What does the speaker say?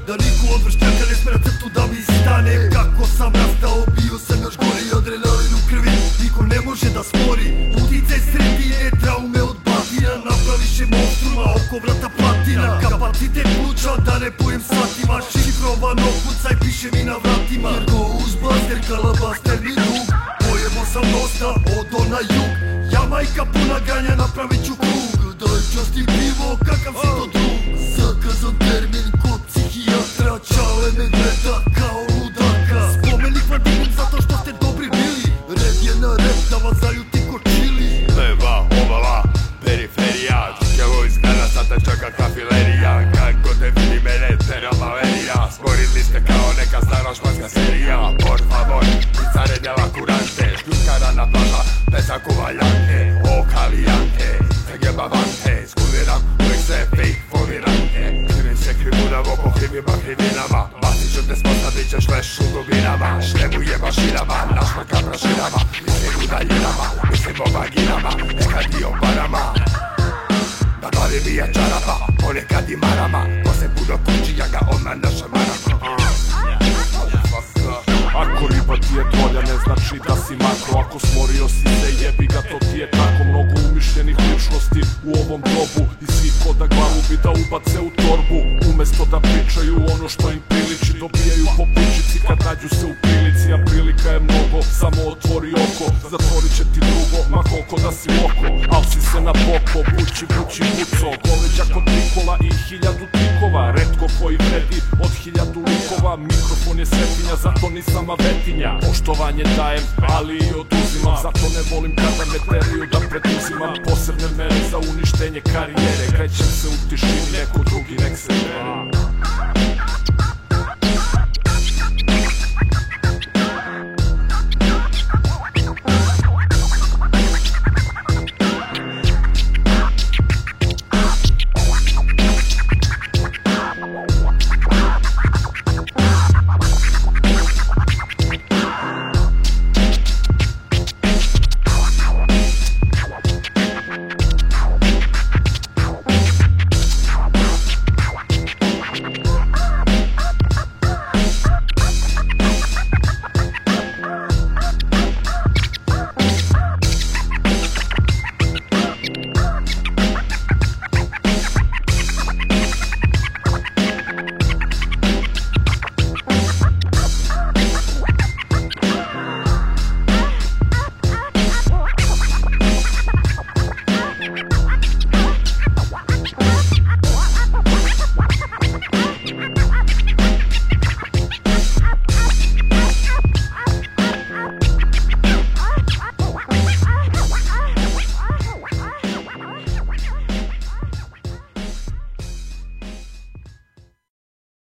Da niko od vršnjaka ne sme na crtu da mi stane. Kako sam rastao, bio sam još gori. Adrenalin u krvi, niko ne može da spori. Uticaj sredine, traume od batina. Napraviše monstruma, oko vrata platina. Kapacitet pluća, da ne pojem satima. Šifrovano kucaj, piše mi na vratima. Jer go uz blaster, kalabaster mi drug. Pojebo sam dosta, odo na jug. Jamajka puna ganja, napravit ću krug. Daj časti pivo, kakav si to drug. Zakazan termin kod psihijatra. Čale me gleda kao ludaka. Spomenik vam dignem zato što ste dobri bili. Red je na red da vas zaljuti ko čili. Leva, ovala, periferija. Čukevo izgleda, sad te čeka kafilerija. Kako te vidi mene, tera malerija. Sporili ste kao neka stara španska serija. Por favor, pizare de la curante. Šljukara na plaža, pesa kuvaljante. O kalijante, tegeba vante. Skuliram, uvijek sve fake fonirante. Krivim se krimunavo, po krivima krivinama. Basit ću te spostavit ćeš veš u dubinama. Šlemu jeba širama, našmrka praširama. Mislim u daljinama, mislim o vaginama. Nekad i o parama. Na glavi mi je čarapa, ponekad i marama. Ko se puno kući, ja ga odmah našamaram. Ako riba ti je tolja, ne znači da si makro. Ako smorio si se, jebi ga, to ti je tako. Mnogo umišljenih ličnosti u ovom dobu. I svi ko da glavu bi da ubace u torbu. Umesto da pričaju ono što im priliči, dobijaju po pičici kad nađu se u prilici. A prilika je mnogo, samo otvori oko. Zatvorit će ti drugo, ma koliko da si oko. Al si se na popo, bući buco. Goleđa kod Nikola i 1000 trikova. Retko koji vredi od 1000 likova. Mikrofon je svetinja, zato nisam avetinja. Poštovanje dajem, ali i oduzimam. Zato ne volim kada me teriju da preduzimam posebne mere za uništenje karijere. Krećem se u